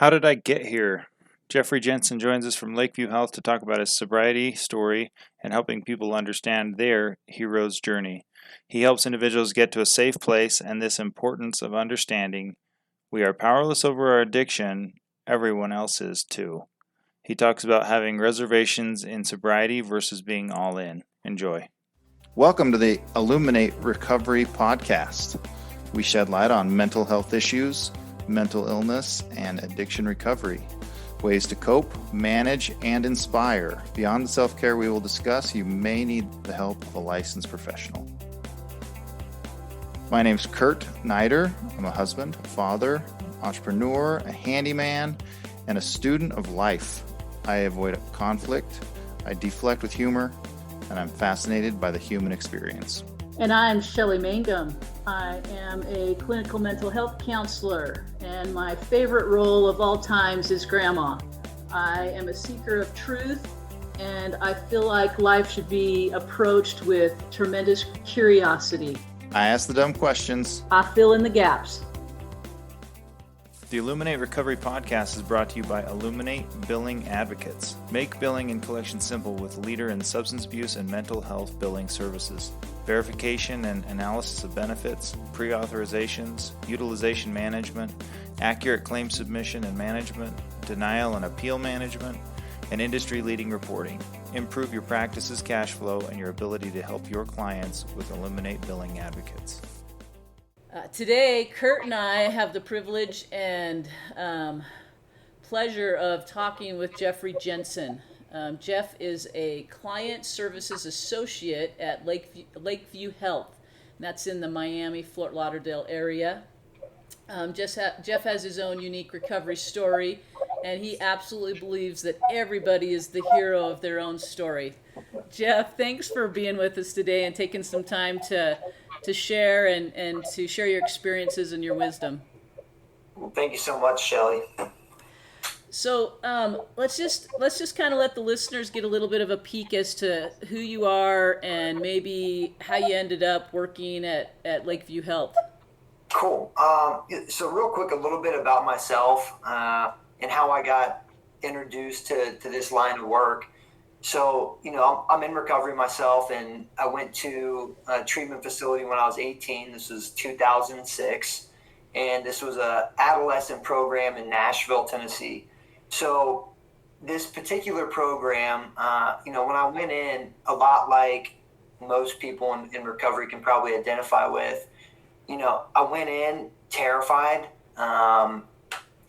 How did I get here? Jeffrey Jensen joins us from Lakeview Health to talk about his sobriety story and helping people understand their hero's journey. He helps individuals get to a safe place and this importance of understanding we are powerless over our addiction, everyone else is too. He talks about having reservations in sobriety versus being all in. Enjoy. Welcome to the Illuminate Recovery podcast. We shed light on mental health issues, mental illness, and addiction recovery. Ways to cope, manage, and inspire. Beyond the self-care we will discuss, you may need the help of a licensed professional. My name's Kurt Nider. I'm a husband, a father, entrepreneur, a handyman, and a student of life. I avoid conflict, I deflect with humor, and I'm fascinated by the human experience. And I'm Shelley Mangum. I am a clinical mental health counselor, and my favorite role of all times is grandma. I am a seeker of truth, and I feel like life should be approached with tremendous curiosity. I ask the dumb questions. I fill in the gaps. The Illuminate Recovery podcast is brought to you by Illuminate Billing Advocates. Make billing and collection simple with leader in substance abuse and mental health billing services. Verification and analysis of benefits, pre-authorizations, utilization management, accurate claim submission and management, denial and appeal management, and industry-leading reporting. Improve your practice's cash flow and your ability to help your clients with Illuminate Billing Advocates. Today, Kurt and I have the privilege and pleasure of talking with Jeffrey Jensen. Jeff is a client services associate at Lakeview Health. And that's in the Miami, Fort Lauderdale area. Jeff has his own unique recovery story, and he absolutely believes that everybody is the hero of their own story. Jeff, thanks for being with us today and taking some time to share and to share your experiences and your wisdom. Thank you so much, Shelley. So let's just kind of let the listeners get a little bit of a peek as to who you are and maybe how you ended up working at Lakeview Health. Cool. So real quick, a little bit about myself and how I got introduced to this line of work. So, I'm in recovery myself, and I went to a treatment facility when I was 18. This was 2006, and this was a adolescent program in Nashville, Tennessee. So this particular program, when I went in, a lot like most people in recovery can probably identify with, I went in terrified. When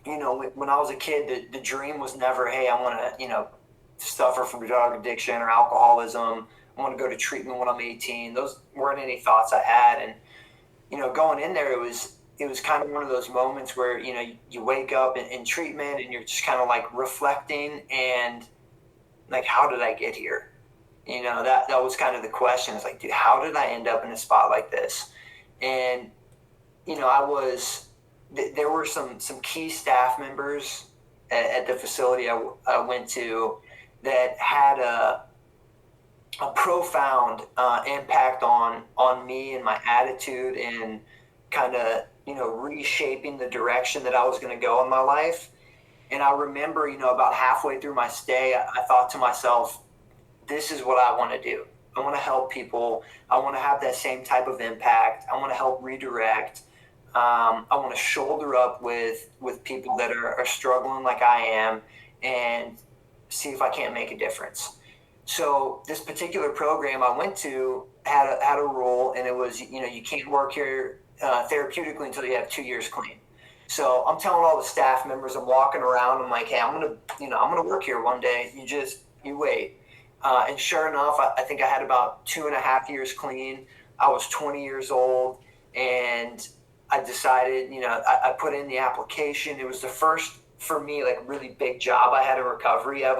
I was a kid, the dream was never, hey, I want to, suffer from drug addiction or alcoholism. I want to go to treatment when I'm 18. Those weren't any thoughts I had. And, going in there, it was kind of one of those moments where, you wake up in treatment and you're just kind of like reflecting and like, how did I get here? That was kind of the question. It's like, dude, how did I end up in a spot like this? And, there were some key staff members at the facility I went to that had a profound impact on me and my attitude and kind of, reshaping the direction that I was going to go in my life. And I remember, about halfway through my stay, I thought to myself, this is what I want to do. I want to help people. I want to have that same type of impact. I want to help redirect. I want to shoulder up with people that are struggling like I am and see if I can't make a difference. So this particular program I went to had a rule, and it was, you can't work here therapeutically until you have 2 years clean. So I'm telling all the staff members, I'm walking around, I'm like, hey, I'm gonna work here one day. You wait. And sure enough, I think I had about 2.5 years clean. I was 20 years old, and I decided, I put in the application. It was the first, for me, like really big job I had in recovery. I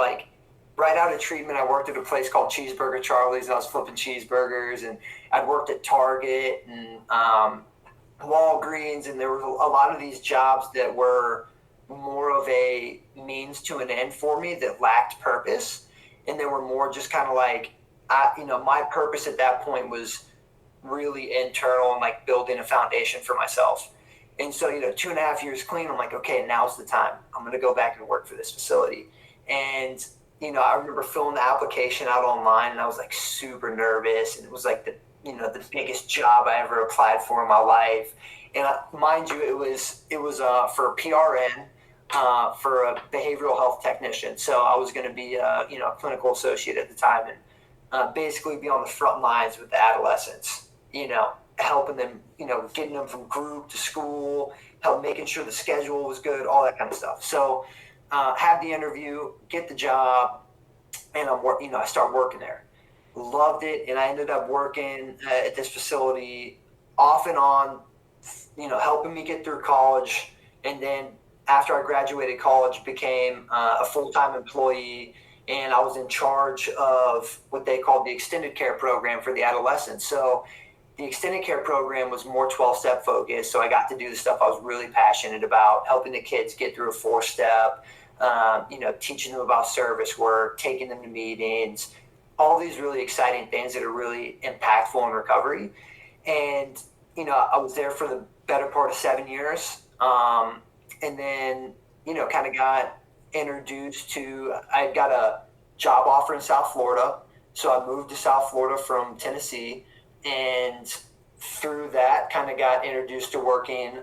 right out of treatment, I worked at a place called Cheeseburger Charlie's, and I was flipping cheeseburgers, and I'd worked at Target and Walgreens, and there were a lot of these jobs that were more of a means to an end for me that lacked purpose, and they were more just kind of like, my purpose at that point was really internal and like building a foundation for myself. And so, 2.5 years clean, I'm like, okay, now's the time. I'm going to go back and work for this facility. And, I remember filling the application out online, and I was like super nervous. And it was like the biggest job I ever applied for in my life. And mind you, it was for PRN, for a behavioral health technician. So I was going to be a clinical associate at the time, and basically be on the front lines with the adolescents, helping them, getting them from group to school, making sure the schedule was good, all that kind of stuff. So have the interview, get the job, and I start working there. Loved it, and I ended up working at this facility off and on, helping me get through college, and then after I graduated college, became a full-time employee, and I was in charge of what they called the extended care program for the adolescents. So the extended care program was more 12-step focused, so I got to do the stuff I was really passionate about, helping the kids get through a 4-step, teaching them about service work, taking them to meetings, all these really exciting things that are really impactful in recovery. And, I was there for the better part of 7 years, and then, kind of got introduced to, I got a job offer in South Florida. So I moved to South Florida from Tennessee, and through that kind of got introduced to working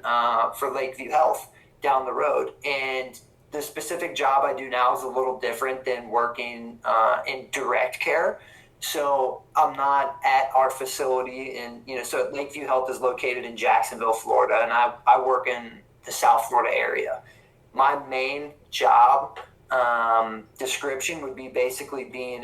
for Lakeview Health down the road. And the specific job I do now is a little different than working in direct care. So I'm not at our facility, and so Lakeview Health is located in Jacksonville, Florida, and I work in the South Florida area. My main job description would be basically being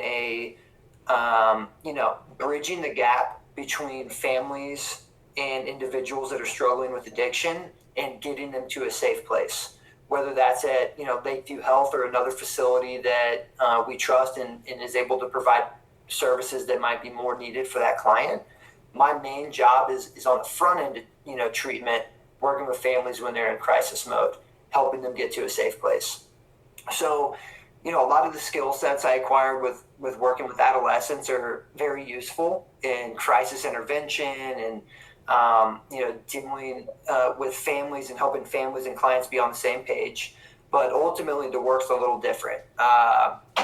bridging the gap between families and individuals that are struggling with addiction and getting them to a safe place, whether that's at Lakeview Health or another facility that we trust and is able to provide services that might be more needed for that client. My main job is on the front end, treatment, working with families when they're in crisis mode, helping them get to a safe place. So, a lot of the skill sets I acquired with working with adolescents are very useful in crisis intervention and, dealing with families and helping families and clients be on the same page. But ultimately, the work's a little different.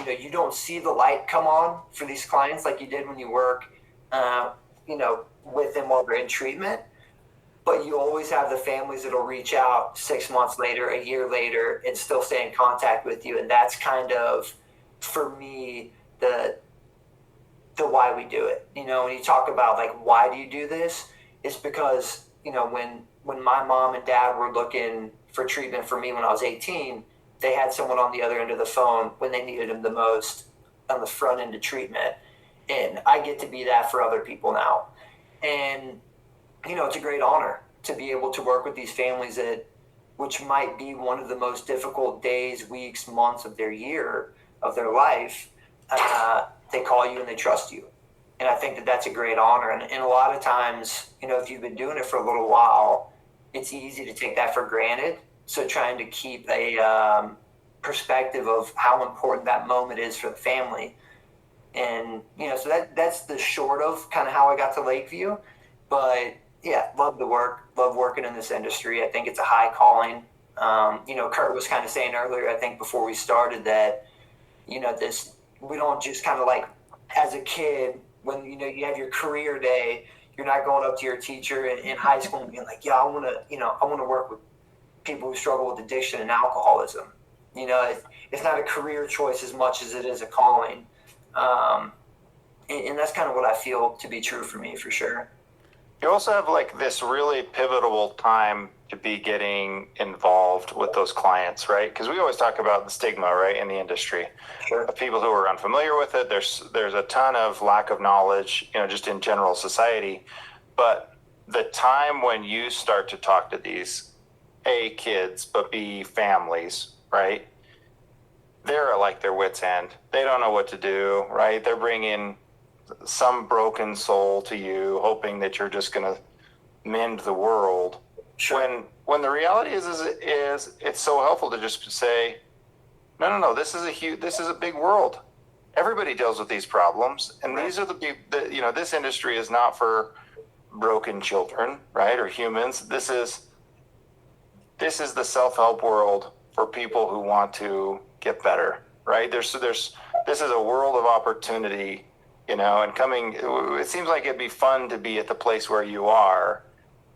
You don't see the light come on for these clients like you did when you work, with them while they're in treatment. But you always have the families that'll reach out 6 months later, a year later, and still stay in contact with you. And that's kind of, for me, the why we do it. When you talk about like, why do you do this? It's because, when my mom and dad were looking for treatment for me when I was 18, they had someone on the other end of the phone when they needed them the most on the front end of treatment. And I get to be that for other people now. And it's a great honor to be able to work with these families which might be one of the most difficult days, weeks, months of their year, of their life. They call you and they trust you. And I think that that's a great honor. And a lot of times, if you've been doing it for a little while, it's easy to take that for granted. So trying to keep a perspective of how important that moment is for the family. And, so that's the short of kind of how I got to Lakeview. But yeah, love the work, love working in this industry. I think it's a high calling. Kurt was kind of saying earlier, I think before we started, that, we don't just kind of like, as a kid, when, you have your career day, you're not going up to your teacher in high school and being like, yeah, I want to work with people who struggle with addiction and alcoholism. It's not a career choice as much as it is a calling. And that's kind of what I feel to be true for me, for sure. You also have like this really pivotal time to be getting involved with those clients, right? Because we always talk about the stigma, right, in the industry. Sure. Of people who are unfamiliar with it. There's a ton of lack of knowledge, just in general society. But the time when you start to talk to these kids, but B, families, right? They're at like their wits' end. They don't know what to do, right? They're bringing some broken soul to you, hoping that you're just going to mend the world. Sure. When the reality is it's so helpful to just say, no, this is a big world. Everybody deals with these problems, and these are the people. This industry is not for broken children, right, or humans. This is this is the self-help world for people who want to get better, right? This is a world of opportunity, and it seems like it'd be fun to be at the place where you are,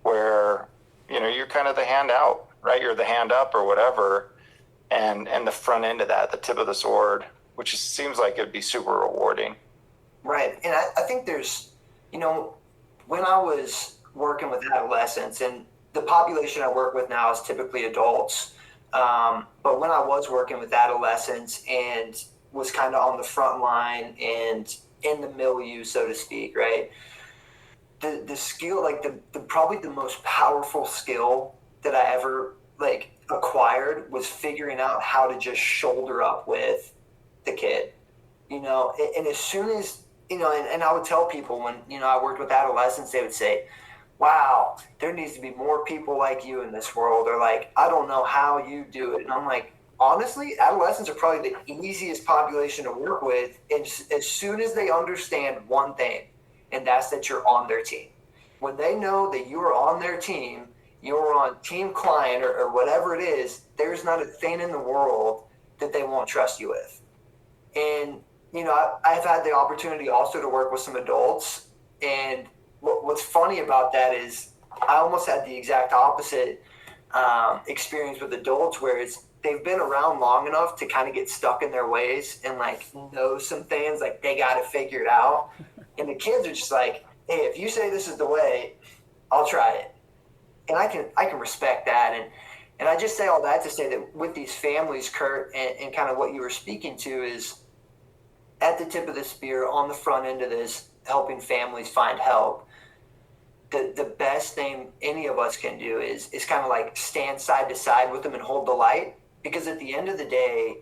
where, you're kind of the hand out, right? You're the hand up or whatever, and the front end of that, the tip of the sword, which seems like it'd be super rewarding. Right. And I think there's, when I was working with adolescents, and the population I work with now is typically adults, but when I was working with adolescents and was kind of on the front line and in the milieu, so to speak, right? The skill, like the probably the most powerful skill that I ever acquired was figuring out how to just shoulder up with the kid, and as soon as, and I would tell people when, I worked with adolescents, they would say, wow, there needs to be more people like you in this world. Or like, I don't know how you do it. And I'm like, honestly, adolescents are probably the easiest population to work with. And as soon as they understand one thing, and that's that you're on their team. When they know that you are on their team, you're on team client or whatever it is, there's not a thing in the world that they won't trust you with. And, I've had the opportunity also to work with some adults. And what's funny about that is I almost had the exact opposite experience with adults, where they've been around long enough to kind of get stuck in their ways and know some things, like they got to figure it out. And the kids are just like, hey, if you say this is the way, I'll try it. And I can respect that. And I just say all that to say that with these families, Kurt, and kind of what you were speaking to is at the tip of the spear on the front end of this, helping families find help. The best thing any of us can do is kind of stand side to side with them and hold the light, because at the end of the day,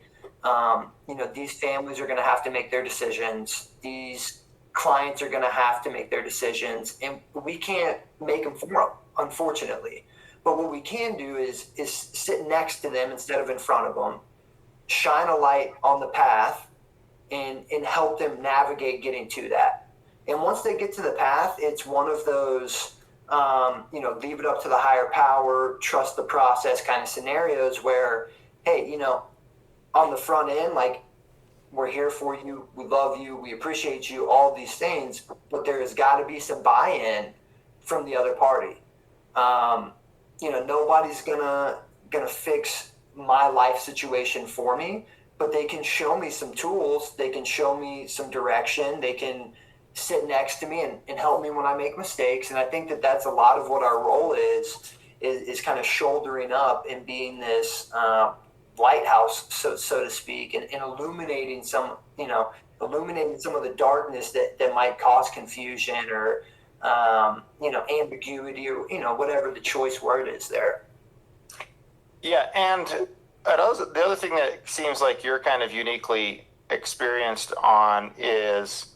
these families are going to have to make their decisions. These clients are going to have to make their decisions, and we can't make them for them, unfortunately. But what we can do is sit next to them instead of in front of them, shine a light on the path, and help them navigate getting to that. And once they get to the path, it's one of those, leave it up to the higher power, trust the process kind of scenarios where, hey, on the front end, we're here for you, we love you, we appreciate you, all of these things, but there has got to be some buy-in from the other party. Nobody's gonna fix my life situation for me, but they can show me some tools, they can show me some direction, they can sit next to me and help me when I make mistakes. And I think that that's a lot of what our role is kind of shouldering up and being this lighthouse, so to speak, and illuminating some of the darkness that might cause confusion or ambiguity, or whatever the choice word is there. Yeah, and the other thing that seems like you're kind of uniquely experienced on is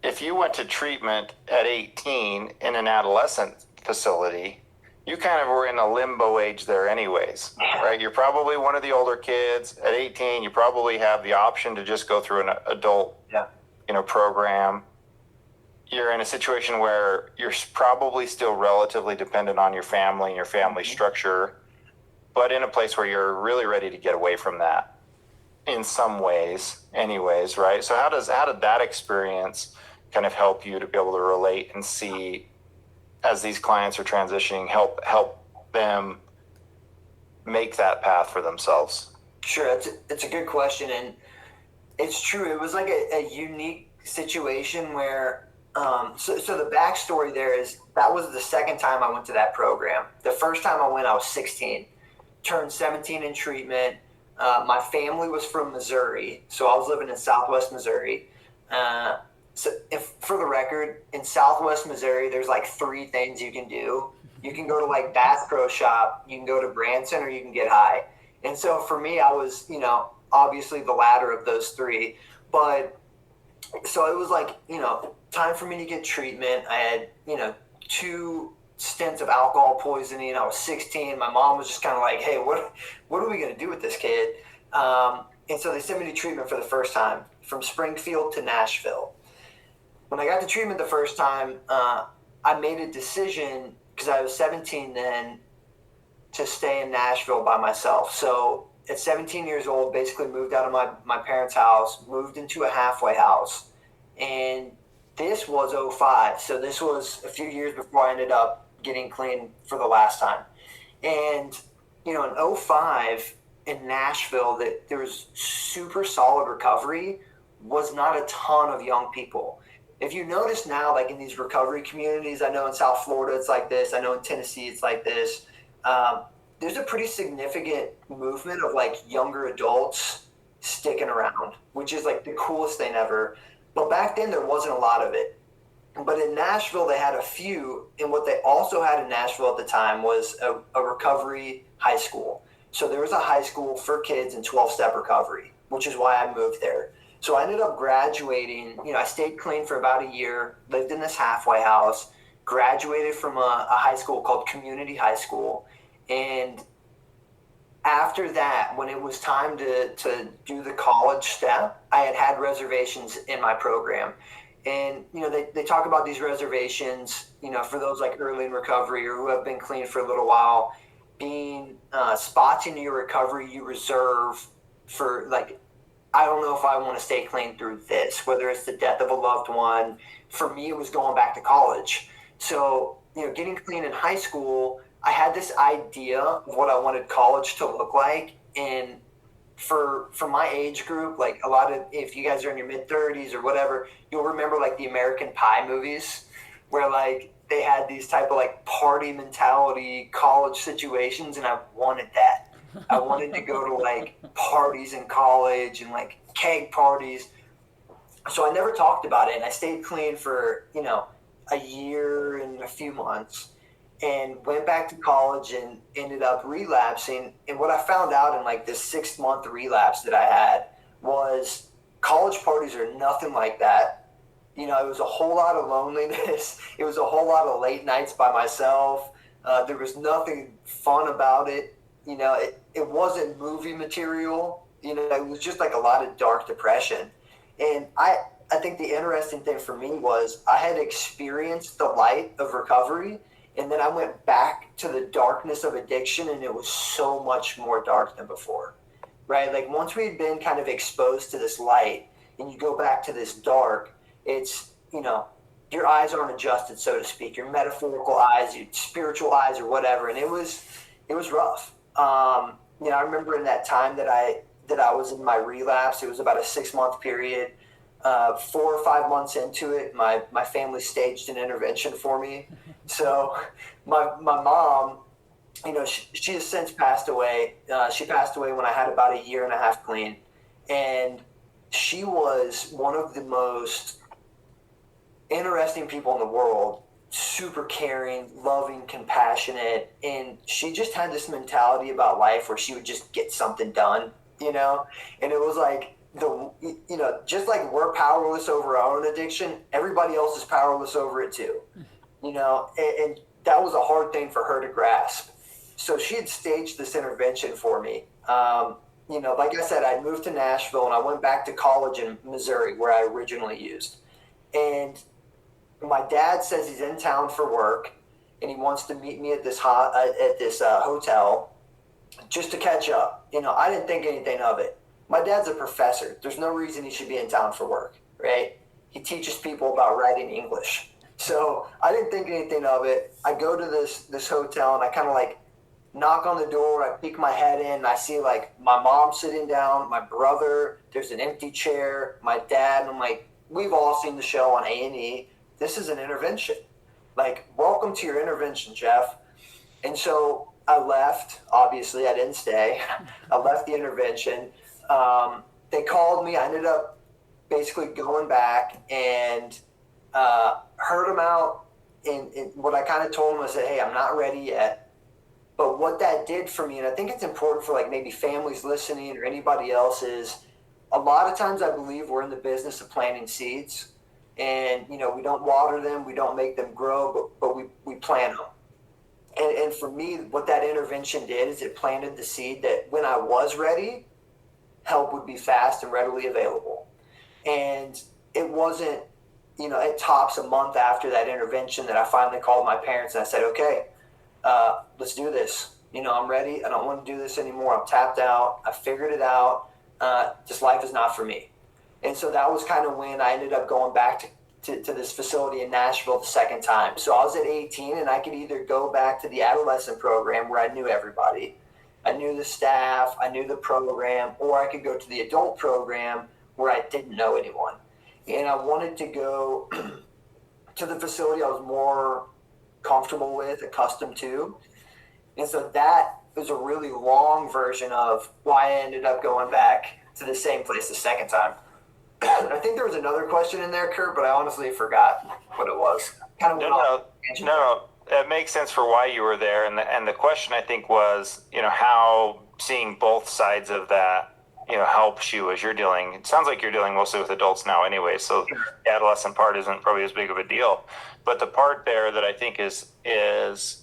if you went to treatment at 18 in an adolescent facility, you kind of were in a limbo age there anyways, right? You're probably one of the older kids. At 18, you probably have the option to just go through an adult program. You're in a situation where you're probably still relatively dependent on your family and your family structure, but in a place where you're really ready to get away from that in some ways anyways, right? So how did that experience kind of help you to be able to relate and see, as these clients are transitioning, help them make that path for themselves? Sure, it's a good question, and it's true. It was like a unique situation where, so the backstory there is that was the second time I went to that program. The first time I went, I was 16, turned 17 in treatment. My family was from Missouri, so I was living in Southwest Missouri. So for the record, in Southwest Missouri, there's 3 things you can do. You can go to Bass Pro Shop, you can go to Branson, or you can get high. And so for me, I was, obviously the latter of those 3. But so it was time for me to get treatment. I had, 2 stints of alcohol poisoning. I was 16. My mom was just kind of like, hey, what are we going to do with this kid? And so they sent me to treatment for the first time from Springfield to Nashville. When I got to treatment the first time, I made a decision, because I was 17 then, to stay in Nashville by myself. So at 17 years old, basically moved out of my parents' house, moved into a halfway house. And this was '05. So this was a few years before I ended up getting clean for the last time. And, in '05 in Nashville, that there was super solid recovery, was not a ton of young people. If you notice now, like in these recovery communities, I know in South Florida it's like this, I know in Tennessee it's like this. There's a pretty significant movement of like younger adults sticking around, which is like the coolest thing ever. But back then there wasn't a lot of it. But in Nashville they had a few, and what they also had in Nashville at the time was a recovery high school. So there was a high school for kids in 12-step recovery, which is why I moved there. So I ended up graduating. I stayed clean for about a year, lived in this halfway house, graduated from a high school called Community High School. And after that, when it was time to do the college step, I had reservations in my program. And, they talk about these reservations, for those like early in recovery or who have been clean for a little while, being spots in your recovery you reserve for, like, I don't know if I want to stay clean through this, whether it's the death of a loved one. For me, it was going back to college. So, getting clean in high school, I had this idea of what I wanted college to look like. And for my age group, like a lot of, if you guys are in your mid-30s or whatever, you'll remember like the American Pie movies where like they had these type of like party mentality college situations, and I wanted that. I wanted to go to like parties in college and like keg parties. So I never talked about it, and I stayed clean for, a year and a few months, and went back to college and ended up relapsing. And what I found out in like this 6-month relapse that I had was college parties are nothing like that. It was a whole lot of loneliness. It was a whole lot of late nights by myself. There was nothing fun about it. It wasn't movie material. It was just like a lot of dark depression. And I think the interesting thing for me was I had experienced the light of recovery, and then I went back to the darkness of addiction, and it was so much more dark than before, right? Like once we'd been kind of exposed to this light and you go back to this dark, it's, your eyes aren't adjusted, so to speak, your metaphorical eyes, your spiritual eyes or whatever. And it was rough. I remember in that time that I was in my relapse, it was about a 6-month period. 4 or 5 months into it, my family staged an intervention for me. So my mom, she has since passed away. She passed away when I had about a year and a half clean. And she was one of the most interesting people in the world, super caring, loving, compassionate. And she just had this mentality about life where she would just get something done, and it was like, just like we're powerless over our own addiction, everybody else is powerless over it too, and that was a hard thing for her to grasp. So she had staged this intervention for me. Like I said, I moved to Nashville and I went back to college in Missouri where I originally used. And my dad says he's in town for work and he wants to meet me at this hotel just to catch up. I didn't think anything of it. My dad's a professor. There's no reason he should be in town for work, right? He teaches people about writing English. So I didn't think anything of it. I go to this hotel and I kind of like knock on the door. I peek my head in and I see like my mom sitting down, my brother, there's an empty chair, my dad. And I'm like, we've all seen the show on A&E. This is an intervention. Like, welcome to your intervention, Jeff. And so I left. Obviously, I didn't stay. I left the intervention. They called me. I ended up basically going back and heard them out. And what I kind of told them, I said, hey, I'm not ready yet. But what that did for me, and I think it's important for like maybe families listening or anybody else, is a lot of times I believe we're in the business of planting seeds. And, we don't water them, we don't make them grow, but we plant them. And for me, what that intervention did is it planted the seed that when I was ready, help would be fast and readily available. And it wasn't, it tops a month after that intervention that I finally called my parents and I said, okay, let's do this. I'm ready. I don't want to do this anymore. I'm tapped out. I figured it out. Just life is not for me. And so that was kind of when I ended up going back to this facility in Nashville the second time. So I was at 18 and I could either go back to the adolescent program where I knew everybody, I knew the staff, I knew the program, or I could go to the adult program where I didn't know anyone. And I wanted to go to the facility I was more comfortable with, accustomed to. And so that was a really long version of why I ended up going back to the same place the second time. I think there was another question in there, Kurt, but I honestly forgot what it was. Kind of No. It makes sense for why you were there, and the question I think was, how seeing both sides of that, helps you as you're dealing. It sounds like you're dealing mostly with adults now, anyway. So the adolescent part isn't probably as big of a deal, but the part there that I think is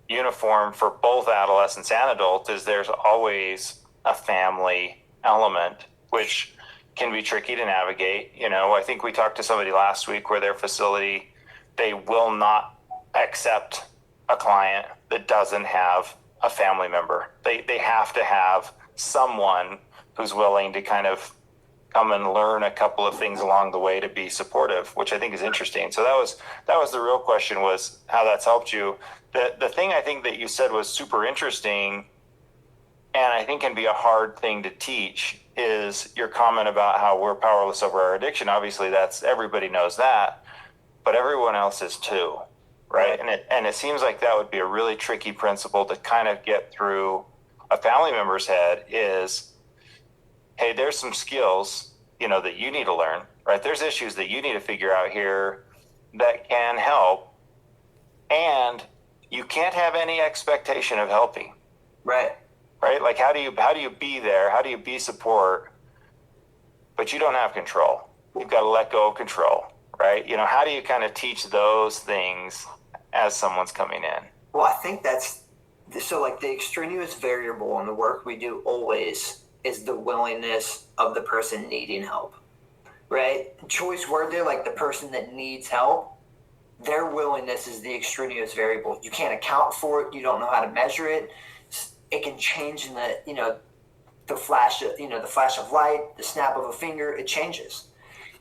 uniform for both adolescents and adults is there's always a family element, which can be tricky to navigate. I think we talked to somebody last week where their facility, they will not accept a client that doesn't have a family member. They have to have someone who's willing to kind of come and learn a couple of things along the way to be supportive, which I think is interesting. So that was the real question, was how that's helped you. The thing I think that you said was super interesting, and I think can be a hard thing to teach, is your comment about how we're powerless over our addiction. Obviously, everybody knows that, but everyone else is too, right? And it seems like that would be a really tricky principle to kind of get through a family member's head is, hey, there's some skills, that you need to learn, right? There's issues that you need to figure out here that can help, and you can't have any expectation of helping. Right. Like, how do you be there? How do you be support? But you don't have control. You've got to let go of control, right? How do you kind of teach those things as someone's coming in? Well, I think so like the extraneous variable in the work we do always is the willingness of the person needing help, right? Choice word there, like the person that needs help, their willingness is the extraneous variable. You can't account for it. You don't know how to measure it. It can change in the flash of light, the snap of a finger. It changes.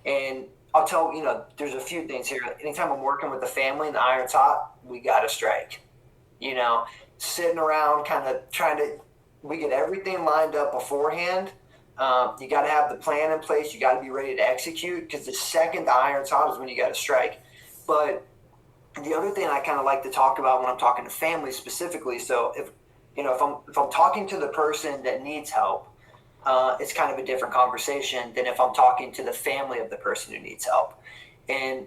And I'll tell there's a few things here. Anytime I'm working with the family and the iron's hot, we got to strike. Sitting around kind of we get everything lined up beforehand. You got to have the plan in place. You got to be ready to execute, because the second the iron's hot is when you got to strike. But the other thing I kind of like to talk about when I'm talking to families specifically, so if I'm talking to the person that needs help, it's kind of a different conversation than if I'm talking to the family of the person who needs help. And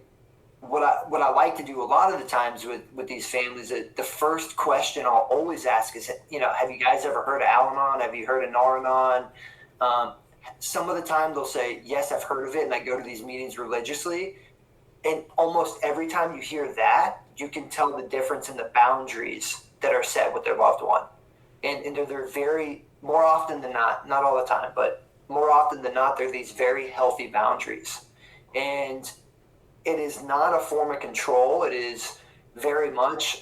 what I like to do a lot of the times with these families, the first question I'll always ask is, have you guys ever heard of Al-Anon? Have you heard of Nar-Anon? Some of the time they'll say, yes, I've heard of it, and I go to these meetings religiously. And almost every time you hear that, you can tell the difference in the boundaries that are set with their loved one. And they're very, more often than not all the time, but more often than not, they're these very healthy boundaries. And it is not a form of control. It is very much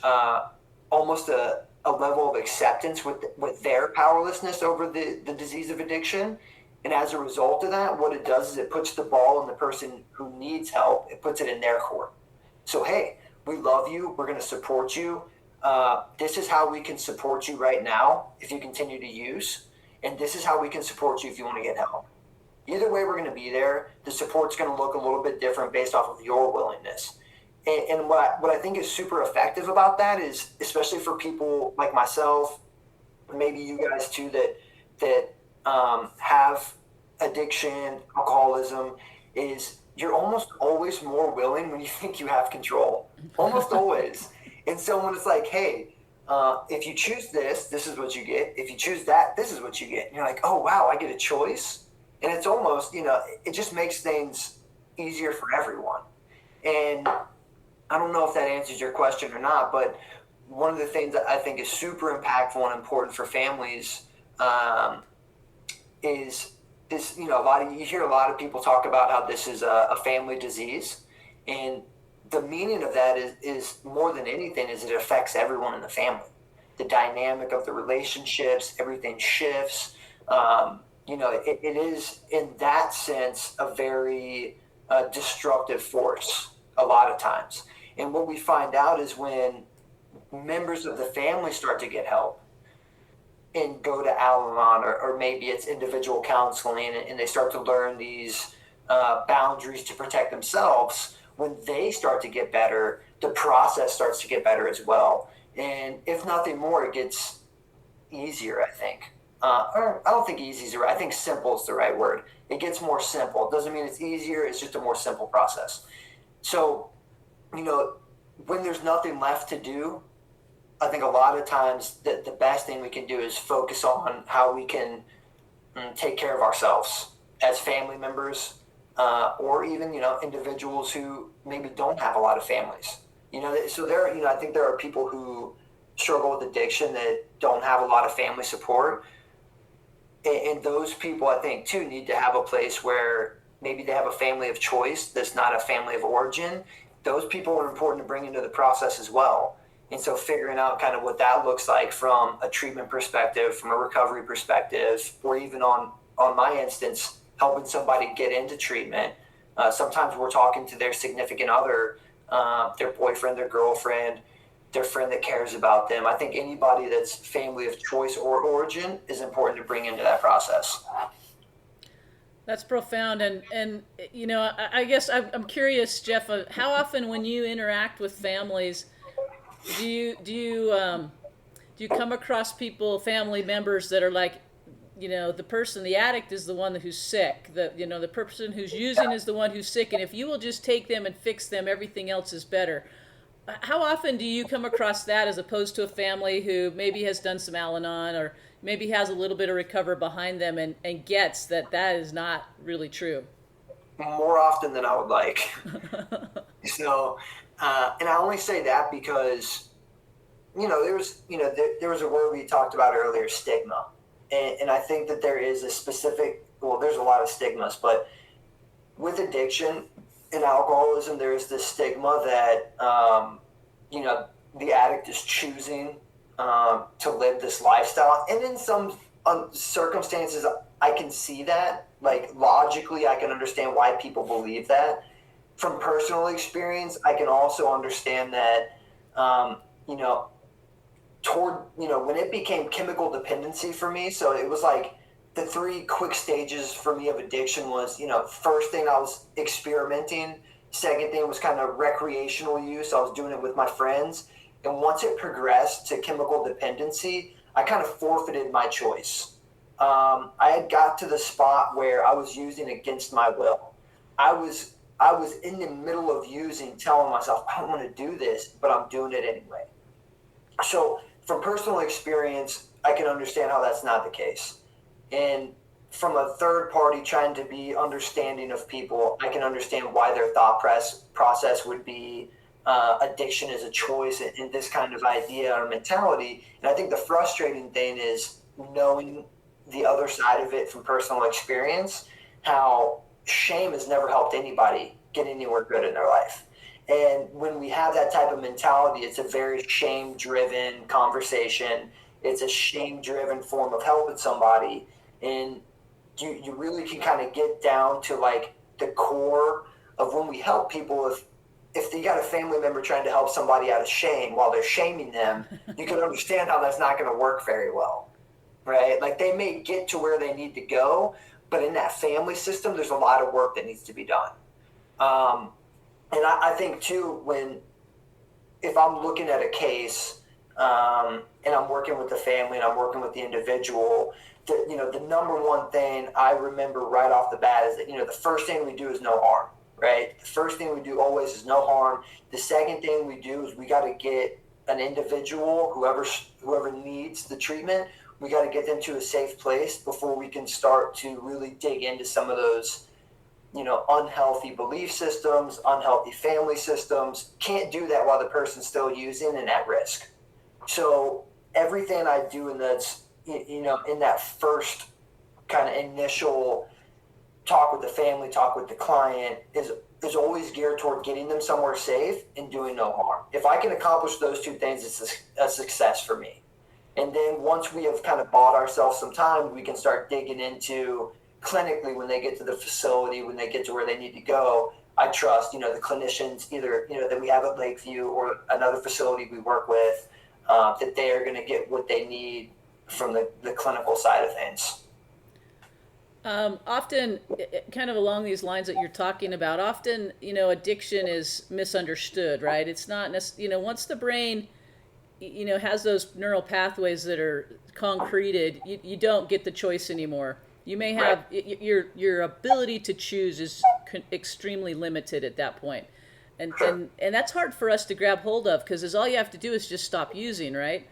almost a level of acceptance with their powerlessness over the disease of addiction. And as a result of that, what it does is it puts the ball in the person who needs help. It puts it in their court. So, hey, we love you. We're going to support you. This is how we can support you right now if you continue to use. And this is how we can support you if you want to get help. Either way, we're going to be there. The support's going to look a little bit different based off of your willingness. And what I think is super effective about that is, especially for people like myself, maybe you guys too, that have addiction, alcoholism, is you're almost always more willing when you think you have control. Almost always. And so when it's like, hey, if you choose this is what you get. If you choose that, this is what you get. And you're like, oh, wow, I get a choice. And it's almost, it just makes things easier for everyone. And I don't know if that answers your question or not, but one of the things that I think is super impactful and important for families is this, you hear a lot of people talk about how this is a family disease. And the meaning of that is more than anything is it affects everyone in the family. the dynamic of the relationships, everything shifts. It is in that sense a very destructive force a lot of times. And what we find out is when members of the family start to get help and go to Al-Anon, or maybe it's individual counseling, and they start to learn these boundaries to protect themselves. When they start to get better, the process starts to get better as well. And if nothing more, it gets easier, I think. Or I don't think easy is the right. I think simple is the right word. It gets more simple. It doesn't mean it's easier. It's just a more simple process. So, when there's nothing left to do, I think a lot of times the best thing we can do is focus on how we can take care of ourselves as family members, or even, individuals who maybe don't have a lot of families. So I think there are people who struggle with addiction that don't have a lot of family support. And those people, I think, too, need to have a place where maybe they have a family of choice that's not a family of origin. Those people are important to bring into the process as well. And so figuring out kind of what that looks like from a treatment perspective, from a recovery perspective, or even on my instance, helping somebody get into treatment. Sometimes we're talking to their significant other, their boyfriend, their girlfriend, their friend that cares about them. I think anybody that's family of choice or origin is important to bring into that process. That's profound, and I guess I'm curious, Jeff, how often when you interact with families, do you come across family members that are like, the addict is the one who's sick, the person who's using is the one who's sick, and if you will just take them and fix them, everything else is better. How often do you come across that as opposed to a family who maybe has done some Al-Anon or maybe has a little bit of recovery behind them and gets that is not really true? More often than I would like. So, and I only say that because, there was a word we talked about earlier, stigma. And I think that there is a specific, there's a lot of stigmas, but with addiction and alcoholism, there is this stigma that, the addict is choosing to live this lifestyle. And in some circumstances, I can see that. Like, logically, I can understand why people believe that. From personal experience, I can also understand that, when it became chemical dependency for me, so it was like the 3 quick stages for me of addiction was, first thing I was experimenting. Second thing was kind of recreational use. I was doing it with my friends. And once it progressed to chemical dependency, I kind of forfeited my choice. I had got to the spot where I was using against my will. I was in the middle of using, telling myself, I don't want to do this, but I'm doing it anyway. So from personal experience, I can understand how that's not the case. And from a third party trying to be understanding of people, I can understand why their thought process would be addiction is a choice and this kind of idea or mentality. And I think the frustrating thing is knowing the other side of it from personal experience, how shame has never helped anybody get anywhere good in their life. And when we have that type of mentality, it's a very shame-driven conversation. It's a shame-driven form of helping somebody. And you really can kind of get down to like the core of when we help people. If you got a family member trying to help somebody out of shame while they're shaming them, you can understand how that's not going to work very well, right? Like, they may get to where they need to go, but in that family system, there's a lot of work that needs to be done. And I think too, if I'm looking at a case, and I'm working with the family and I'm working with the individual, the number one thing I remember right off the bat is that, the first thing we do is no harm, right? The first thing we do always is no harm. The second thing we do is we got to get an individual, whoever needs the treatment, we got to get them to a safe place before we can start to really dig into some of those, unhealthy belief systems, unhealthy family systems. Can't do that while the person's still using and at risk. So everything I do in that first kind of initial talk with the family, talk with the client is always geared toward getting them somewhere safe and doing no harm. If I can accomplish those two things, it's a success for me. And then once we have kind of bought ourselves some time, we can start digging into clinically when they get to the facility, when they get to where they need to go. I trust, the clinicians either, that we have at Lakeview or another facility we work with, that they are going to get what they need from the clinical side of things. Often, kind of along these lines that you're talking about, often, addiction is misunderstood, right? It's not, once the brain, has those neural pathways that are concreted, you don't get the choice anymore. You may have, Right. your ability to choose is extremely limited at that point. And, Sure. and that's hard for us to grab hold of because all you have to do is just stop using, right?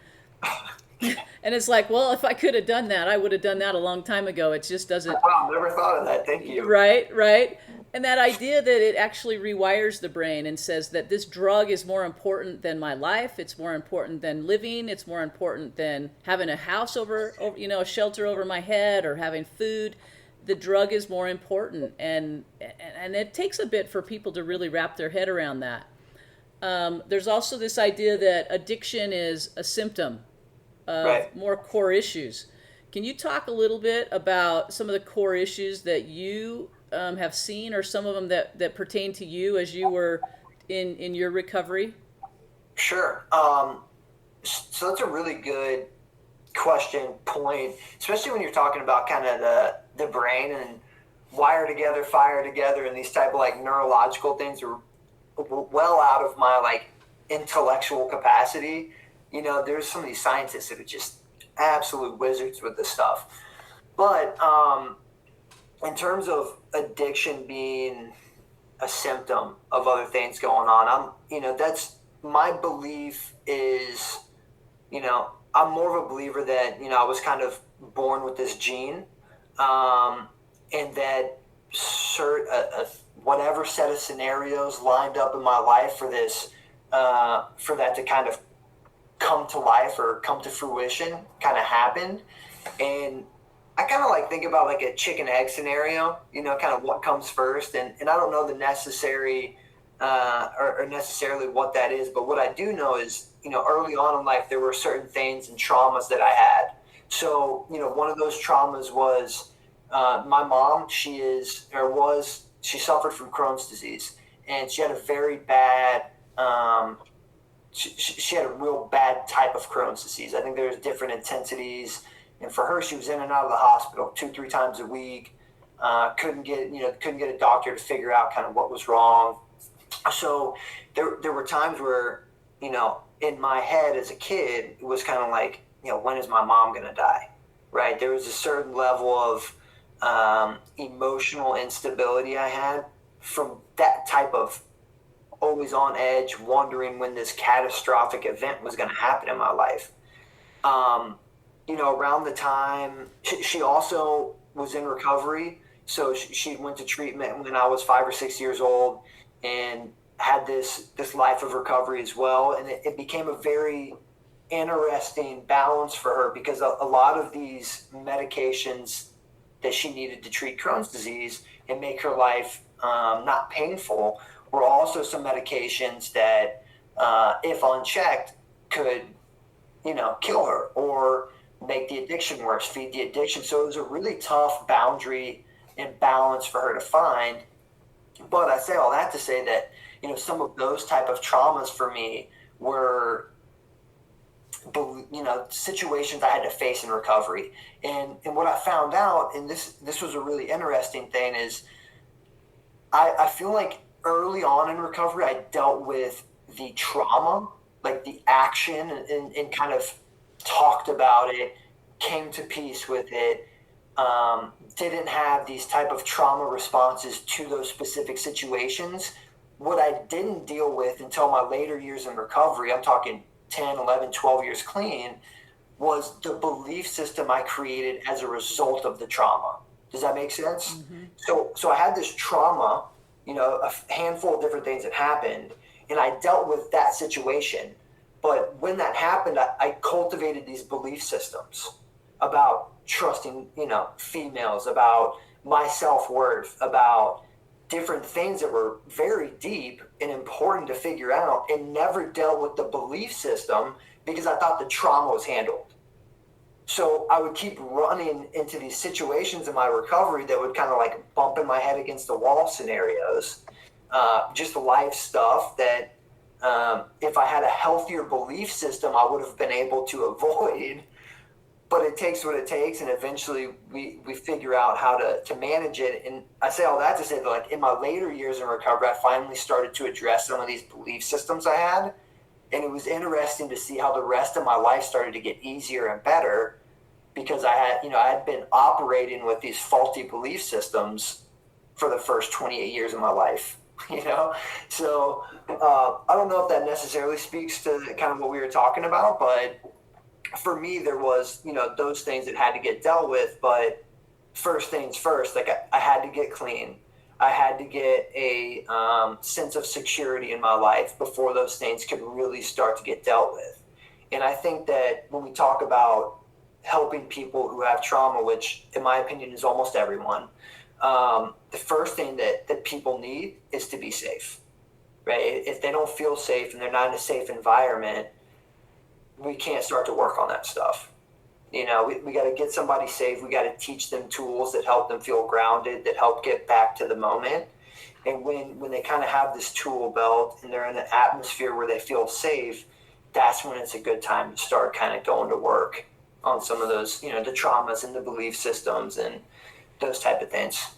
And it's like, well, if I could have done that, I would have done that a long time ago. It just doesn't. Wow, never thought of that. Thank you. Right. And that idea that it actually rewires the brain and says that this drug is more important than my life, it's more important than living, it's more important than having a house over a shelter over my head or having food. The drug is more important, and it takes a bit for people to really wrap their head around that. There's also this idea that addiction is a symptom of Right. more core issues. Can you talk a little bit about some of the core issues that you have seen, or some of them that pertain to you as you were in your recovery? Sure. So that's a really good question, point, especially when you're talking about kind of the brain and wire together, fire together, and these type of like neurological things are well out of my like intellectual capacity. There's some of these scientists that are just absolute wizards with this stuff. But in terms of addiction being a symptom of other things going on, that's my belief is, I'm more of a believer that, I was kind of born with this gene, and that whatever set of scenarios lined up in my life for this, for that to kind of come to life or come to fruition kind of happened. And I kind of like think about like a chicken egg scenario, kind of what comes first. And I don't know the necessary or necessarily what that is, but what I do know is, early on in life, there were certain things and traumas that I had. So, one of those traumas was my mom, she suffered from Crohn's disease, and she had a very bad, she had a real bad type of Crohn's disease. I think there's different intensities. And for her, she was in and out of the hospital 2-3 times a week. Couldn't get a doctor to figure out kind of what was wrong. So there were times where, in my head as a kid, it was kind of like, when is my mom going to die? Right? There was a certain level of emotional instability I had from that type of always on edge, wondering when this catastrophic event was going to happen in my life. Around the time she also was in recovery, so she went to treatment when I was 5 or 6 years old, and had this life of recovery as well. And it became a very interesting balance for her, because a lot of these medications that she needed to treat Crohn's disease and make her life not painful were also some medications that, if unchecked, could, kill her or make the addiction worse, feed the addiction. So it was a really tough boundary and balance for her to find. But I say all that to say that, some of those type of traumas for me were, situations I had to face in recovery. And what I found out, and this was a really interesting thing, is I feel like early on in recovery, I dealt with the trauma, like the action, and kind of talked about it, came to peace with it, didn't have these type of trauma responses to those specific situations. What I didn't deal with until my later years in recovery, I'm talking 10, 11, 12 years clean, was the belief system I created as a result of the trauma. Does that make sense? Mm-hmm. So I had this trauma, a handful of different things that happened, and I dealt with that situation. But when that happened, I cultivated these belief systems about trusting, females, about my self-worth, about different things that were very deep and important to figure out, and never dealt with the belief system because I thought the trauma was handled. So I would keep running into these situations in my recovery that would kind of like bumping my head against the wall scenarios, just life stuff that if I had a healthier belief system, I would have been able to avoid. But it takes what it takes, and eventually we figure out how to manage it. And I say all that to say that, like, in my later years in recovery, I finally started to address some of these belief systems I had. And it was interesting to see how the rest of my life started to get easier and better, because I had been operating with these faulty belief systems for the first 28 years of my life. So I don't know if that necessarily speaks to kind of what we were talking about, but for me, there was, those things that had to get dealt with. But first things first, like I had to get clean. I had to get a sense of security in my life before those things could really start to get dealt with. And I think that when we talk about helping people who have trauma, which in my opinion is almost everyone, the first thing that people need is to be safe, right? If they don't feel safe and they're not in a safe environment, we can't start to work on that stuff. We got to get somebody safe. We got to teach them tools that help them feel grounded, that help get back to the moment. And when they kind of have this tool belt and they're in an atmosphere where they feel safe, that's when it's a good time to start kind of going to work on some of those, the traumas and the belief systems and those type of things.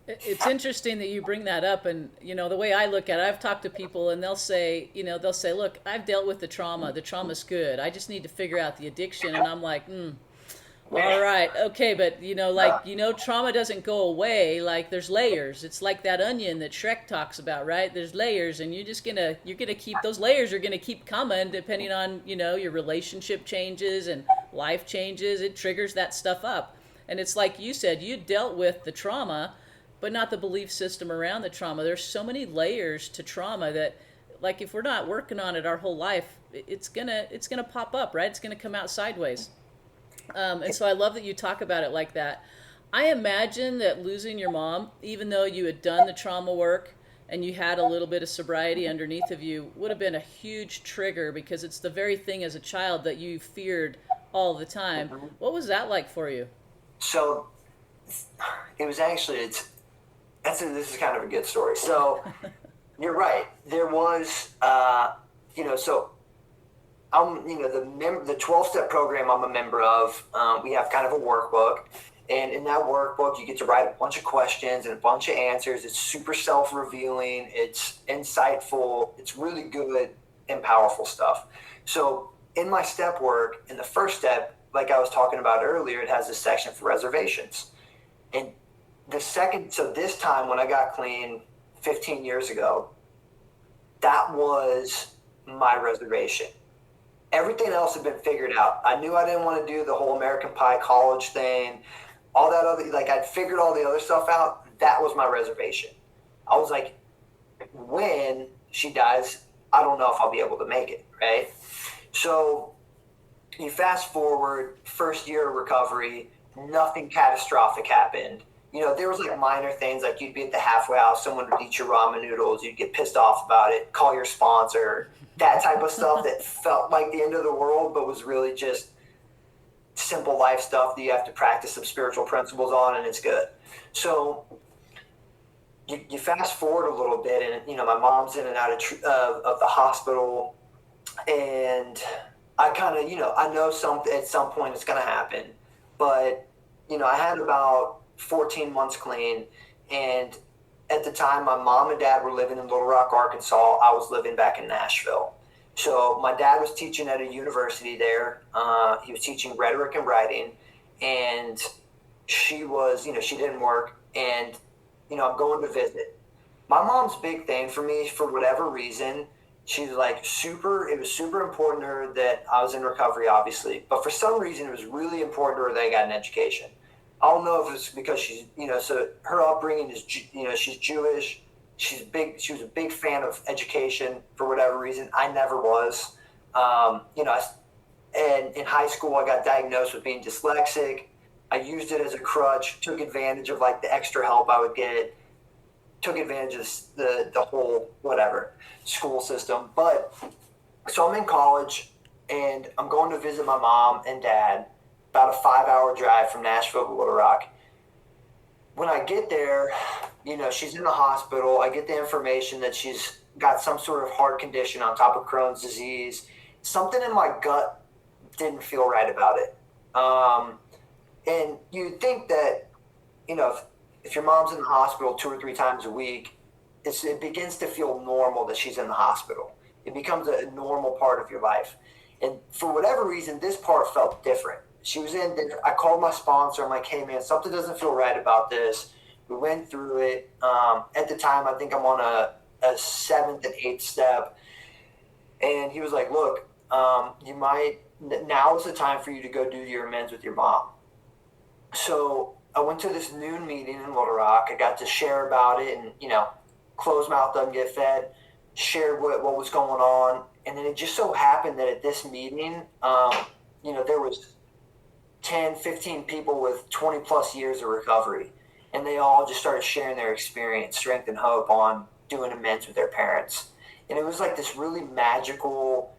It's interesting that you bring that up, and the way I look at it, I've talked to people and they'll say, look, I've dealt with the trauma's good, I just need to figure out the addiction. And I'm like, all right, okay, but trauma doesn't go away. Like, there's layers. It's like that onion that Shrek talks about, right? There's layers, and you're gonna keep those layers are gonna keep coming depending on your relationship changes and life changes. It triggers that stuff up, and it's like you said, you dealt with the trauma, but not the belief system around the trauma. There's so many layers to trauma that, like, if we're not working on it our whole life, it's gonna pop up, right? It's gonna come out sideways. And so I love that you talk about it like that. I imagine that losing your mom, even though you had done the trauma work and you had a little bit of sobriety underneath of you, would have been a huge trigger, because it's the very thing as a child that you feared all the time. What was that like for you? So it was actually, this is kind of a good story. So you're right. There was, so I'm, the 12-step program I'm a member of, we have kind of a workbook. And in that workbook, you get to write a bunch of questions and a bunch of answers. It's super self-revealing. It's insightful. It's really good and powerful stuff. So in my step work, in the first step, like I was talking about earlier, it has a section for reservations. And this time when I got clean 15 years ago, that was my reservation. Everything else had been figured out. I knew I didn't want to do the whole American Pie college thing, all that other, like, I'd figured all the other stuff out. That was my reservation. I was like, when she dies, I don't know if I'll be able to make it, right? So you fast forward, first year of recovery, nothing catastrophic happened. There was like minor things, like you'd be at the halfway house, someone would eat your ramen noodles, you'd get pissed off about it, call your sponsor, that type of stuff that felt like the end of the world, but was really just simple life stuff that you have to practice some spiritual principles on, and it's good. So you fast forward a little bit, and my mom's in and out of the hospital, and I kind of I know at some point it's going to happen, but I had about 14 months clean, and at the time my mom and dad were living in Little Rock, Arkansas. I was living back in Nashville. So my dad was teaching at a university there. He was teaching rhetoric and writing, and she was, she didn't work, and I'm going to visit. My mom's big thing for me, for whatever reason, she's like it was super important to her that I was in recovery, obviously, but for some reason it was really important to her that I got an education. I don't know if it's because she's, so her upbringing is, she's Jewish. She was a big fan of education for whatever reason. I never was. And in high school, I got diagnosed with being dyslexic. I used it as a crutch, took advantage of like the extra help I would get, took advantage of the whole whatever school system. But so I'm in college and I'm going to visit my mom and dad. about a 5-hour drive from Nashville to Little Rock. When I get there, she's in the hospital. I get the information that she's got some sort of heart condition on top of Crohn's disease. Something in my gut didn't feel right about it. And you'd think that, if your mom's in the hospital 2 or 3 times a week, it begins to feel normal that she's in the hospital. It becomes a normal part of your life. And for whatever reason, this part felt different. She was in there. I called my sponsor. I'm like, hey, man, something doesn't feel right about this. We went through it. At the time, I think I'm on a 7th and 8th step. And he was like, look, now is the time for you to go do your amends with your mom. So I went to this noon meeting in Little Rock. I got to share about it and, closed mouth doesn't get fed, shared what was going on. And then it just so happened that at this meeting, there was 10, 15 people with 20 plus years of recovery. And they all just started sharing their experience, strength and hope on doing amends with their parents. And it was like this really magical,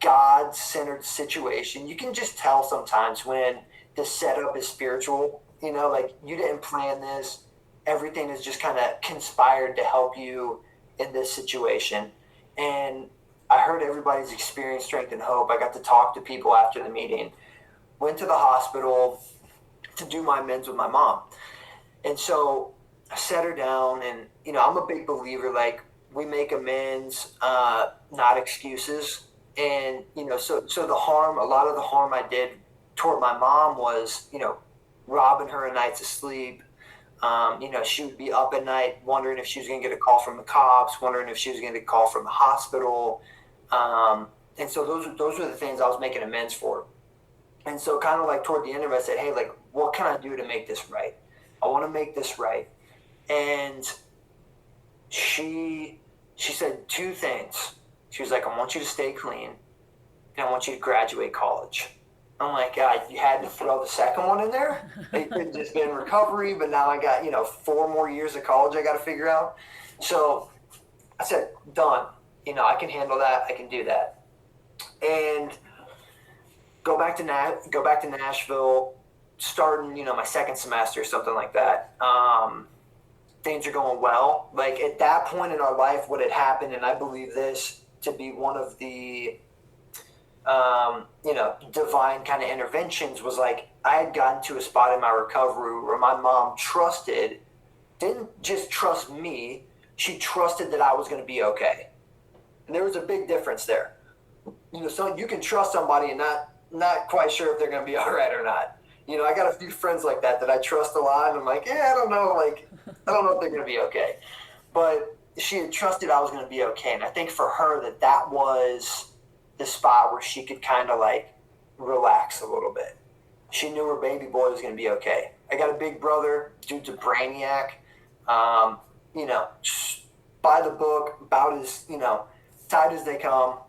God-centered situation. You can just tell sometimes when the setup is spiritual, like you didn't plan this. Everything is just kind of conspired to help you in this situation. And I heard everybody's experience, strength, and hope. I got to talk to people after the meeting. Went to the hospital to do my amends with my mom. And so I sat her down and, I'm a big believer, like we make amends, not excuses. And, so a lot of the harm I did toward my mom was, robbing her of nights of sleep. She would be up at night wondering if she was going to get a call from the cops, wondering if she was going to get a call from the hospital. And so those were the things I was making amends for. And so kind of like toward the end of it, I said, hey, like, what can I do to make this right? I want to make this right. And she said 2 things. She was like, I want you to stay clean and I want you to graduate college. I'm like, God, you had to throw the second one in there? It could just been recovery, but now I got, 4 more years of college I got to figure out. So I said, done. I can handle that. I can do that. And go back to Nashville, starting, my second semester or something like that. Things are going well. Like at that point in our life, what had happened, and I believe this to be one of the divine kind of interventions, was like I had gotten to a spot in my recovery where my mom didn't just trust me, she trusted that I was going to be okay. And there was a big difference there. So you can trust somebody and not quite sure if they're going to be all right or not. I got a few friends like that I trust a lot, and I'm like, yeah, I don't know if they're going to be okay. But she had trusted I was going to be okay. And I think for her that was the spot where she could kind of like relax a little bit. She knew her baby boy was going to be okay. I got a big brother, dude's a brainiac, by the book, about as, tight as they come.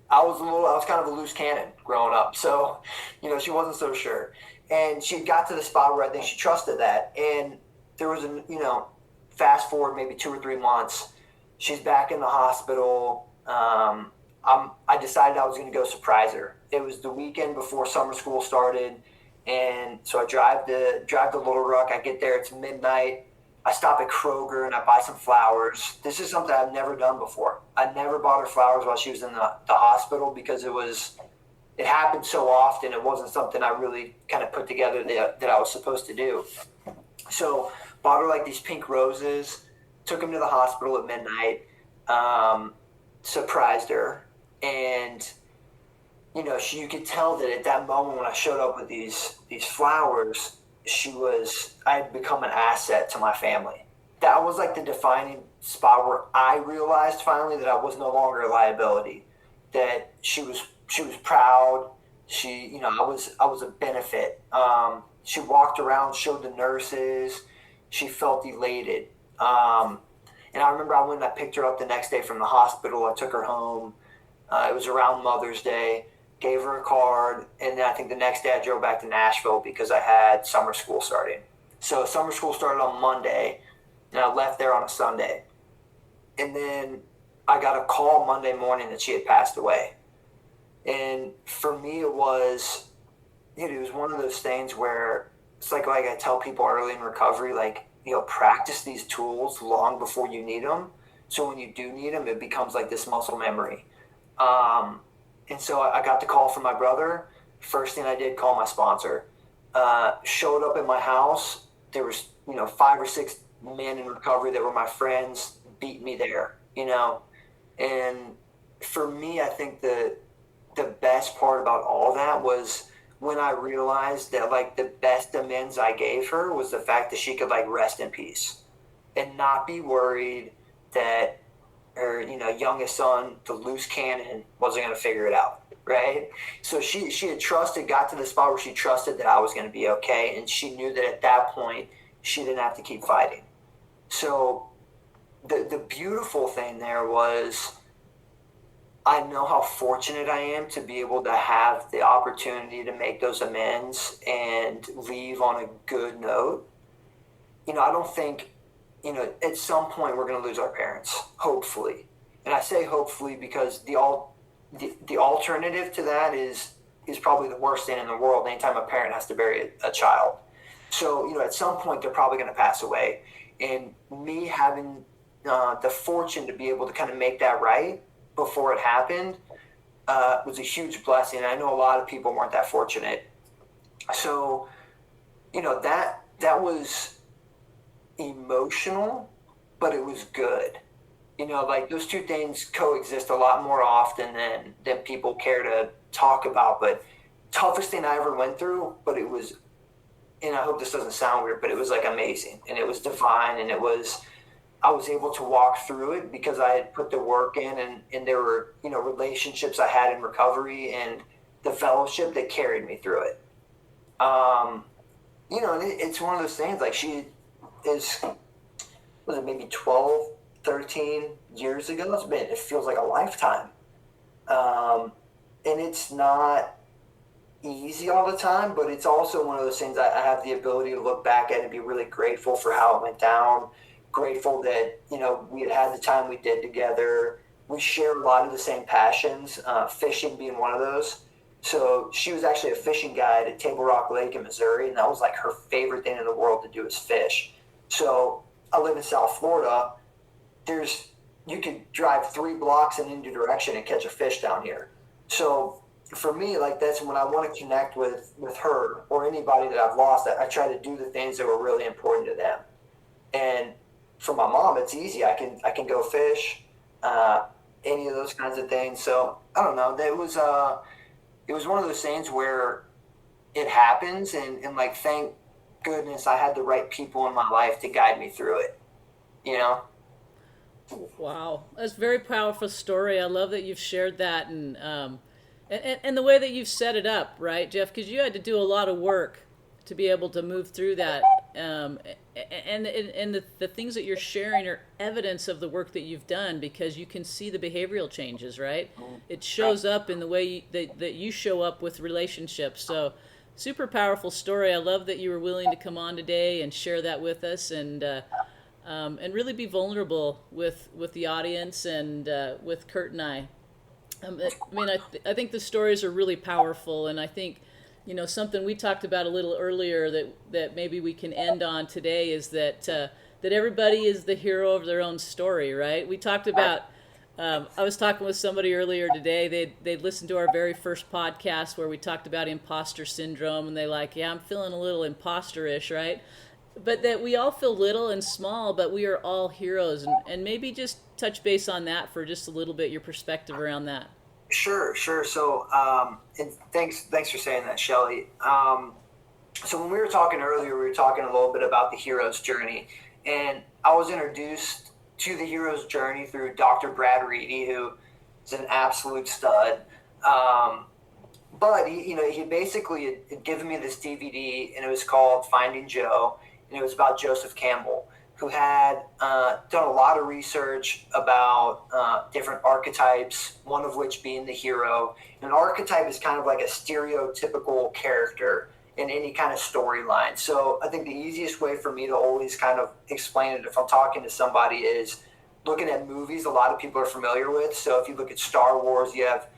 I was kind of a loose cannon growing up. So, she wasn't so sure. And she got to the spot where I think she trusted that. And there was fast forward maybe 2 or 3 months, she's back in the hospital. I decided I was going to go surprise her. It was the weekend before summer school started, and so I drive to Little Rock. I get there, it's midnight. I stop at Kroger and I buy some flowers. This is something I've never done before. I never bought her flowers while she was in the hospital because it happened so often. It wasn't something I really kind of put together that I was supposed to do. So bought her like these pink roses, took them to the hospital at midnight, surprised her. And, you could tell that at that moment when I showed up with these flowers, I had become an asset to my family. That was like the defining spot where I realized finally that I was no longer a liability, that she was proud. I was a benefit. She walked around, showed the nurses. She felt elated. And I remember I went and I picked her up the next day from the hospital. I took her home. It was around Mother's Day. Gave her a card. And then I think the next day I drove back to Nashville because I had summer school starting. So summer school started on Monday, and I left there on a Sunday. And then I got a call Monday morning that she had passed away. And for me, it was it was one of those things where it's like I tell people early in recovery, like, practice these tools long before you need them. So when you do need them, it becomes like this muscle memory. Um, and so I got the call from my brother. First thing I did, call my sponsor. Showed up at my house. There was, 5 or 6 men in recovery that were my friends, beat me there. And for me, I think the best part about all that was when I realized that like the best amends I gave her was the fact that she could like rest in peace and not be worried that her, youngest son, the loose cannon, wasn't going to figure it out. Right. So she had trusted, got to the spot where she trusted that I was going to be okay. And she knew that at that point, she didn't have to keep fighting. So the beautiful thing there was I know how fortunate I am to be able to have the opportunity to make those amends and leave on a good note. I don't think, at some point we're going to lose our parents, hopefully. And I say hopefully because the alternative to that is probably the worst thing in the world anytime a parent has to bury a child. So, at some point they're probably going to pass away. And me having the fortune to be able to kind of make that right before it happened was a huge blessing. I know a lot of people weren't that fortunate. So, that was emotional, but it was good. Like those two things coexist a lot more often than people care to talk about. But toughest thing I ever went through, but it was, and I hope this doesn't sound weird, but it was like amazing and it was divine and I was able to walk through it because I had put the work in and there were, relationships I had in recovery and the fellowship that carried me through it. And it's one of those things like she is, was it maybe 12, 13 years ago? It feels like a lifetime. And it's not easy all the time, but it's also one of those things I have the ability to look back at and be really grateful for how it went down. Grateful that, we had the time we did together. We share a lot of the same passions, fishing being one of those. So she was actually a fishing guide at Table Rock Lake in Missouri, and that was like her favorite thing in the world to do is fish. So I live in South Florida. You could drive 3 blocks in any direction and catch a fish down here. So for me, like that's when I want to connect with her or anybody that I've lost. I try to do the things that were really important to them. And for my mom, it's easy. I can go fish, any of those kinds of things. So I don't know. It was one of those things where it happens, and like thank goodness I had the right people in my life to guide me through it. You know. Wow, that's a very powerful story. I love that you've shared that, and the way that you've set it up, right, Jeff? Because you had to do a lot of work to be able to move through that, and the things that you're sharing are evidence of the work that you've done because you can see the behavioral changes, right? It shows up in the way that you show up with relationships. So, super powerful story. I love that you were willing to come on today and share that with us, and really be vulnerable with the audience and with Kurt and I. I think the stories are really powerful, and I think, something we talked about a little earlier that maybe we can end on today is that everybody is the hero of their own story, right? We talked about. I was talking with somebody earlier today. They'd listened to our very first podcast where we talked about imposter syndrome, and they like, yeah, I'm feeling a little imposter-ish, right? But that we all feel little and small, but we are all heroes. And maybe just touch base on that for just a little bit, your perspective around that. Sure. So, and thanks for saying that, Shelly. So when we were talking earlier, we were talking a little bit about the hero's journey, and I was introduced to the hero's journey through Dr. Brad Reedy, who is an absolute stud. But he basically had given me this DVD, and it was called Finding Joe, and it was about Joseph Campbell, who had done a lot of research about different archetypes, one of which being the hero. And an archetype is kind of like a stereotypical character in any kind of storyline. So I think the easiest way for me to always kind of explain it if I'm talking to somebody is looking at movies a lot of people are familiar with. So if you look at Star Wars, you have,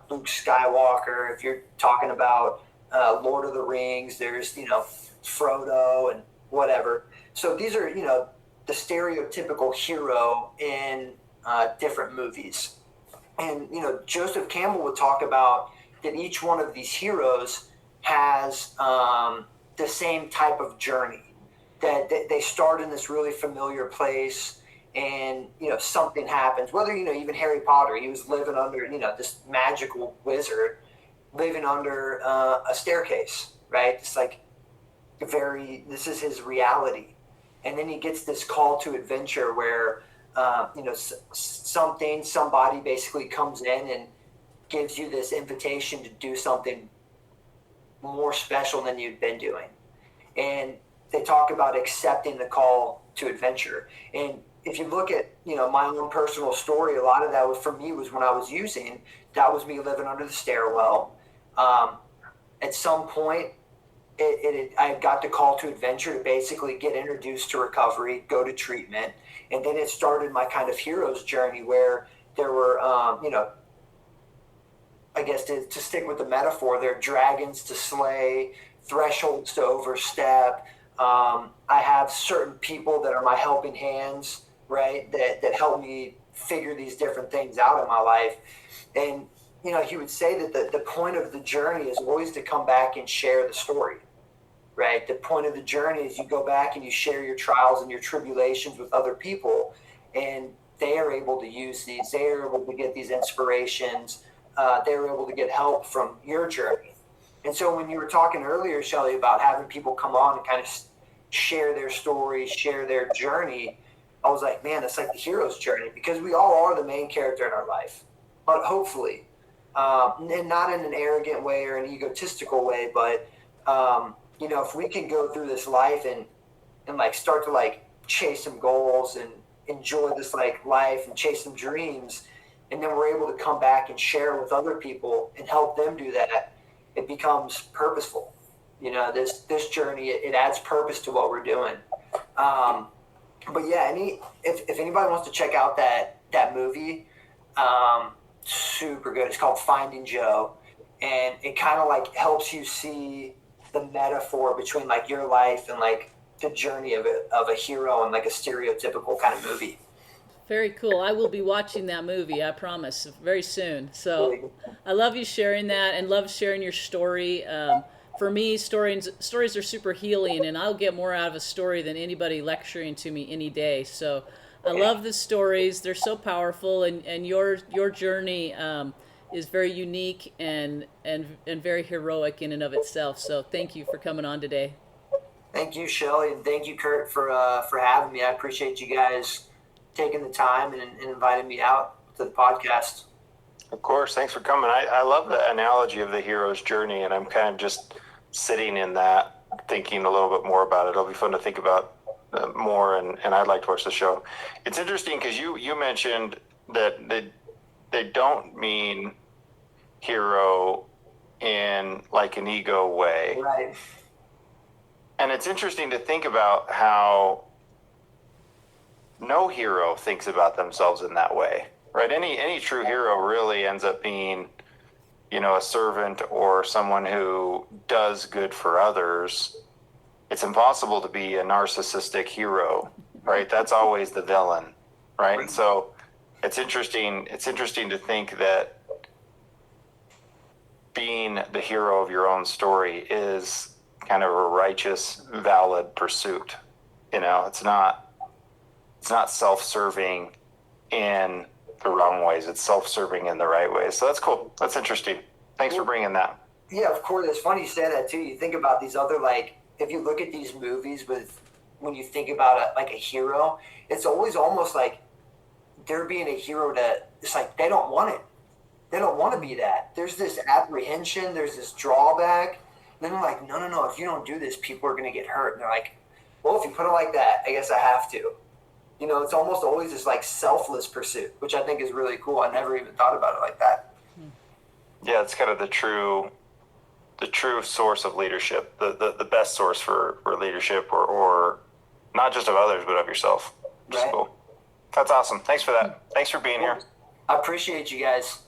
Luke Skywalker. If you're talking about Lord of the Rings. There's, Frodo and whatever. So these are, the stereotypical hero in different movies. And, Joseph Campbell would talk about that each one of these heroes has the same type of journey, that they start in this really familiar place, and something happens, whether even Harry Potter, he was living under this magical wizard living under a staircase, right? It's like this is his reality. And then he gets this call to adventure where somebody basically comes in and gives you this invitation to do something more special than you'd been doing. And they talk about accepting the call to adventure. And if you look at my own personal story, a lot of that was, for me, was when I was using. That was me living under the stairwell. At some point, I got the call to adventure to basically get introduced to recovery, go to treatment, and then it started my kind of hero's journey, where there were, I guess to stick with the metaphor, there are dragons to slay, thresholds to overstep. I have certain people that are my helping hands, right, that help me figure these different things out in my life. And he would say that the point of the journey is always to come back and share the story, right? The point of the journey is you go back and you share your trials and your tribulations with other people, and they are able to use these. They are able to get these inspirations. They are able to get help from your journey. And so when you were talking earlier, Shelly, about having people come on and kind of share their story, share their journey, I was like, man, it's like the hero's journey, because we all are the main character in our life, but hopefully. And not in an arrogant way or an egotistical way, but if we can go through this life and like start to like chase some goals and enjoy this like life and chase some dreams, and then we're able to come back and share with other people and help them do that, it becomes purposeful. This journey, it adds purpose to what we're doing. But yeah, if anybody wants to check out that movie, super good. It's called Finding Joe, and it kind of like helps you see the metaphor between like your life and like the journey of a hero and like a stereotypical kind of movie. Very cool. I will be watching that movie, I promise, very soon. So I love you sharing that, and love sharing your story. For me, stories are super healing, and I'll get more out of a story than anybody lecturing to me any day. So I love the stories. They're so powerful, and your journey is very unique and very heroic in and of itself. So thank you for coming on today. Thank you, Shelly, and thank you, Kurt, for having me. I appreciate you guys taking the time and inviting me out to the podcast. Of course. Thanks for coming. I love the analogy of the hero's journey, and I'm kind of just sitting in that, thinking a little bit more about it. It'll be fun to think about more, and I'd like to watch the show. It's interesting because you mentioned that they don't mean hero in like an ego way. Right. And it's interesting to think about how no hero thinks about themselves in that way, right? Any true hero really ends up being, a servant or someone who does good for others. It's impossible to be a narcissistic hero, right? That's always the villain, right? And so it's interesting to think that being the hero of your own story is kind of a righteous, valid pursuit. It's not self-serving in the wrong ways. It's self-serving in the right ways. So that's cool. That's interesting. Thanks for bringing that. Yeah, of course. It's funny you say that too. You think about these other, like, if you look at these movies when you think about a hero, it's always almost like they're being a hero that it's like they don't want it. They don't want to be that. There's this apprehension. There's this drawback. And then they're like, no. If you don't do this, people are going to get hurt. And they're like, well, if you put it like that, I guess I have to. It's almost always this like selfless pursuit, which I think is really cool. I never even thought about it like that. Yeah, it's kind of the true source of leadership, the best source for leadership, or not just of others, but of yourself. Which is cool. That's awesome. Thanks for that. Thanks for being here. I appreciate you guys.